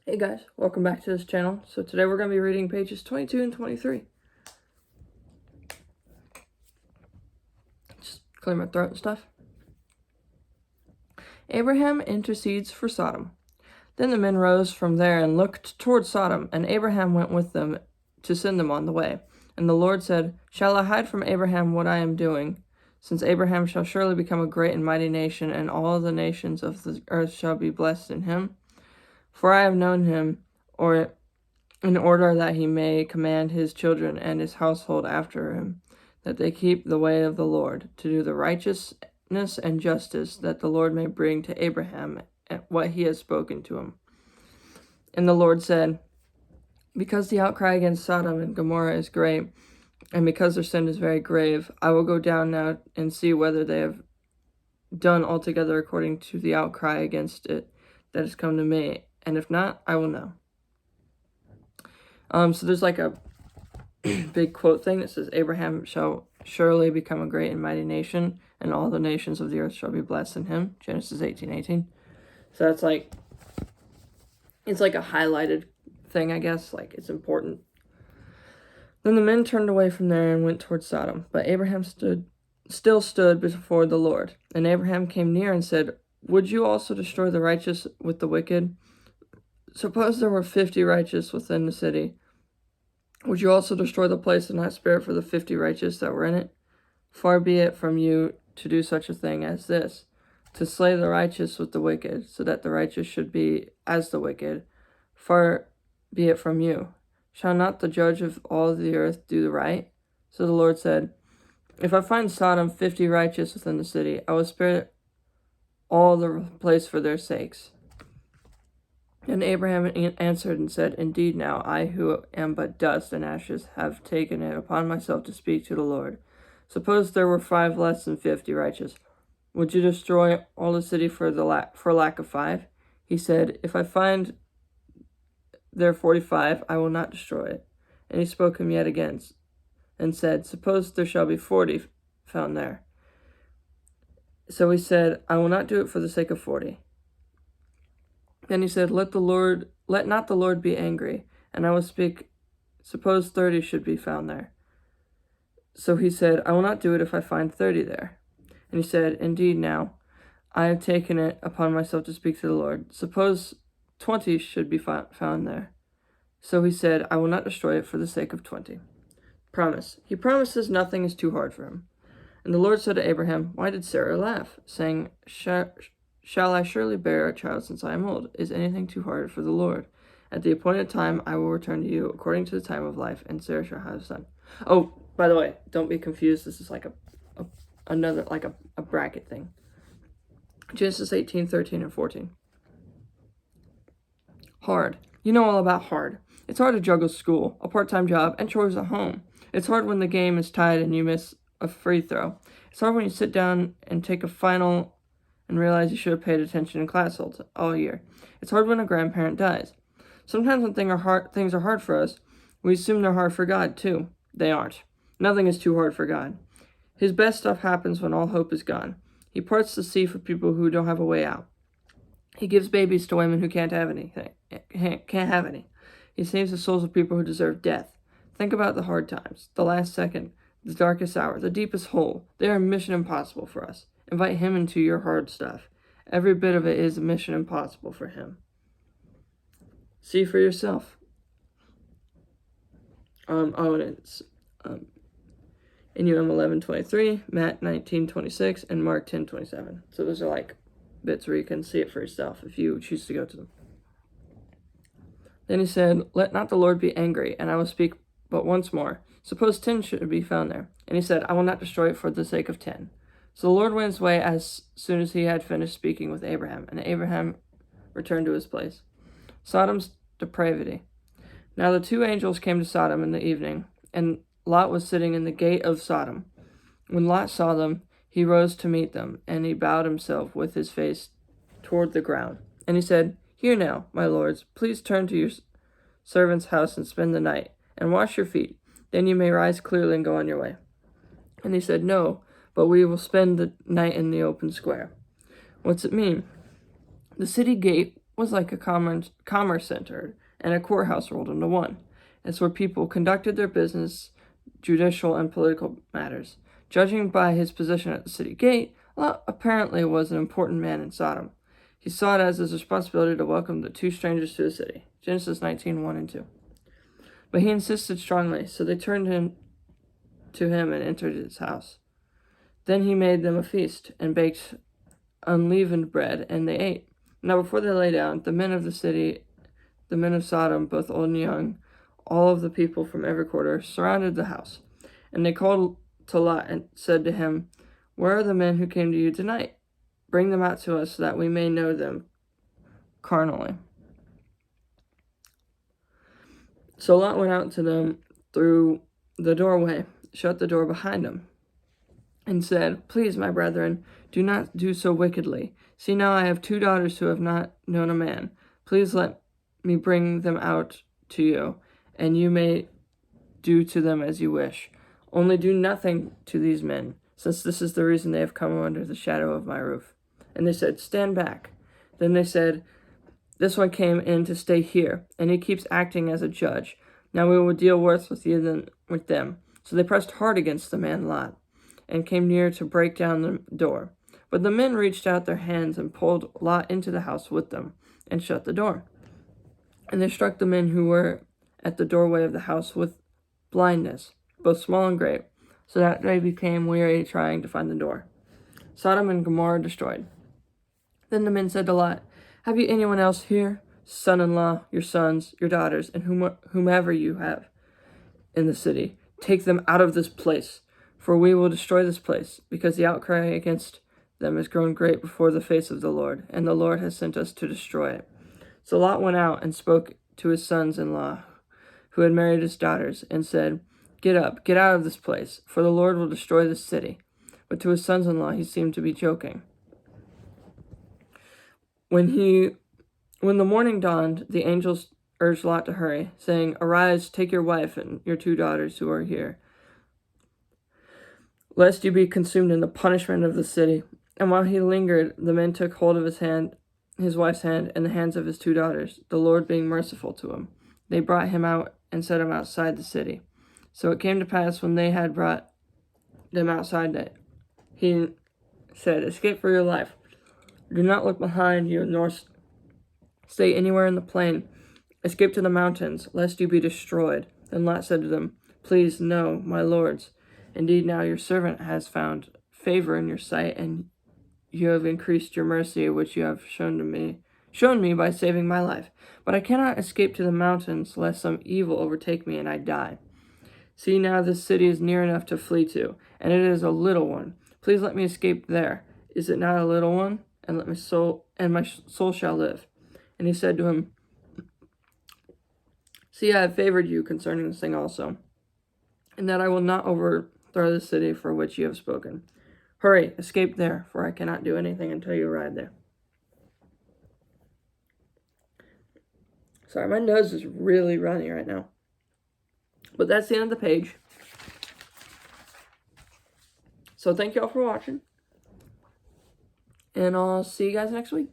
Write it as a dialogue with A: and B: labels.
A: Hey guys, welcome back to this channel. So today we're going to be reading pages 22 and 23. Just clear my throat and stuff. Abraham intercedes for Sodom. Then the men rose from there and looked toward Sodom, and Abraham went with them to send them on the way. And the Lord said, "Shall I hide from Abraham what I am doing? Since Abraham shall surely become a great and mighty nation, and all the nations of the earth shall be blessed in him. For I have known him, or in order that he may command his children and his household after him, that they keep the way of the Lord, to do the righteousness and justice, that the Lord may bring to Abraham what he has spoken to him." And the Lord said, "Because the outcry against Sodom and Gomorrah is great, and because their sin is very grave, I will go down now and see whether they have done altogether according to the outcry against it that has come to me, and if not, I will know." So there's like a big quote thing that says, "Abraham shall surely become a great and mighty nation, and all the nations of the earth shall be blessed in him." Genesis 18:18. So that's like, it's like a highlighted thing, I guess. Like, it's important. Then the men turned away from there and went toward Sodom. But Abraham still stood before the Lord. And Abraham came near and said, "Would you also destroy the righteous with the wicked? Suppose there were 50 righteous within the city. Would you also destroy the place and not spare it for the 50 righteous that were in it? Far be it from you to do such a thing as this, to slay the righteous with the wicked, so that the righteous should be as the wicked. Far be it from you. Shall not the judge of all the earth do the right?" So the Lord said, "If I find Sodom 50 righteous within the city, I will spare all the place for their sakes." And Abraham answered and said, "Indeed now, I who am but dust and ashes have taken it upon myself to speak to the Lord. Suppose there were 5 less than 50 righteous. Would you destroy all the city for lack of 5? He said, "If I find there 45, I will not destroy it." And he spoke him yet again, and said, "Suppose there shall be 40 found there." So he said, "I will not do it for the sake of 40. Then he said, let not the Lord be angry, and I will speak. Suppose 30 should be found there." So he said, "I will not do it if I find 30 there." And he said, "Indeed now, I have taken it upon myself to speak to the Lord. Suppose 20 should be found there." So he said, "I will not destroy it for the sake of 20. Promise. He promises nothing is too hard for him. And the Lord said to Abraham, "Why did Sarah laugh, saying, Shall I surely bear a child since I am old? Is anything too hard for the Lord? At the appointed time I will return to you according to the time of life, and Sarah shall have a son." Oh, by the way, don't be confused. This is like another bracket thing. Genesis 18:13 and 14. Hard. You know all about hard. It's hard to juggle school, a part-time job, and chores at home. It's hard when the game is tied and you miss a free throw. It's hard when you sit down and take a final and realize you should have paid attention in class all year. It's hard when a grandparent dies. Sometimes when things are hard for us, we assume they're hard for God, too. They aren't. Nothing is too hard for God. His best stuff happens when all hope is gone. He parts the sea for people who don't have a way out. He gives babies to women who can't have any. He saves the souls of people who deserve death. Think about the hard times, the last second, the darkest hour, the deepest hole. They are mission impossible for us. Invite him into your hard stuff. Every bit of it is a mission impossible for him. See for yourself. And it's NUM 11:23, Matt 19:26, and Mark 10:27. So those are like bits where you can see it for yourself if you choose to go to them. Then he said, "Let not the Lord be angry, and I will speak but once more. Suppose 10 should be found there." And he said, "I will not destroy it for the sake of 10. So the Lord went his way as soon as he had finished speaking with Abraham, and Abraham returned to his place. Sodom's depravity. Now the 2 angels came to Sodom in the evening, and Lot was sitting in the gate of Sodom. When Lot saw them, he rose to meet them, and he bowed himself with his face toward the ground. And he said, "Here now, my lords, please turn to your servant's house and spend the night, and wash your feet. Then you may rise clearly and go on your way." And he said, "No, but we will spend the night in the open square." What's it mean? The city gate was like a commerce center and a courthouse rolled into one. It's where people conducted their business, judicial and political matters. Judging by his position at the city gate, Lot apparently was an important man in Sodom. He saw it as his responsibility to welcome the two strangers to the city. Genesis 19:1 and 2. But he insisted strongly, so they turned him to him and entered his house. Then he made them a feast and baked unleavened bread, and they ate. Now before they lay down, the men of the city, the men of Sodom, both old and young, all of the people from every quarter, surrounded the house. And they called to Lot and said to him, "Where are the men who came to you tonight? Bring them out to us so that we may know them carnally." So Lot went out to them through the doorway, shut the door behind him, and said, "Please, my brethren, do not do so wickedly. See, now I have 2 daughters who have not known a man. Please let me bring them out to you, and you may do to them as you wish. Only do nothing to these men, since this is the reason they have come under the shadow of my roof." And they said, "Stand back." Then they said, "This one came in to stay here, and he keeps acting as a judge. Now we will deal worse with you than with them." So they pressed hard against the man Lot, and came near to break down the door. But the men reached out their hands and pulled Lot into the house with them, and shut the door. And they struck the men who were at the doorway of the house with blindness, both small and great, so that they became weary trying to find the door. Sodom and Gomorrah destroyed. Then the men said to Lot, "Have you anyone else here? Son-in-law, your sons, your daughters, and whomever you have in the city. Take them out of this place, for we will destroy this place, because the outcry against them has grown great before the face of the Lord, and the Lord has sent us to destroy it." So Lot went out and spoke to his sons-in-law, who had married his daughters, and said, "Get up, get out of this place, for the Lord will destroy this city." But to his sons-in-law he seemed to be joking. When the morning dawned, the angels urged Lot to hurry, saying, "Arise, take your wife and your 2 daughters who are here, lest you be consumed in the punishment of the city." And while he lingered, the men took hold of his wife's hand, and the hands of his 2 daughters, the Lord being merciful to him. They brought him out and set him outside the city. So it came to pass, when they had brought them outside, that he said, "Escape for your life. Do not look behind you, nor stay anywhere in the plain. Escape to the mountains, lest you be destroyed." Then Lot said to them, "Please, no, my lords. Indeed, now your servant has found favor in your sight, and you have increased your mercy, which you have shown me by saving my life. But I cannot escape to the mountains, lest some evil overtake me and I die. See, now this city is near enough to flee to, and it is a little one. Please let me escape there. Is it not a little one? And my soul shall live." And he said to him, "See, I have favored you concerning this thing also, and that I will not overthrow the city for which you have spoken. Hurry, escape there, for I cannot do anything until you arrive there." Sorry, my nose is really runny right now. But that's the end of the page. So thank you all for watching. And I'll see you guys next week.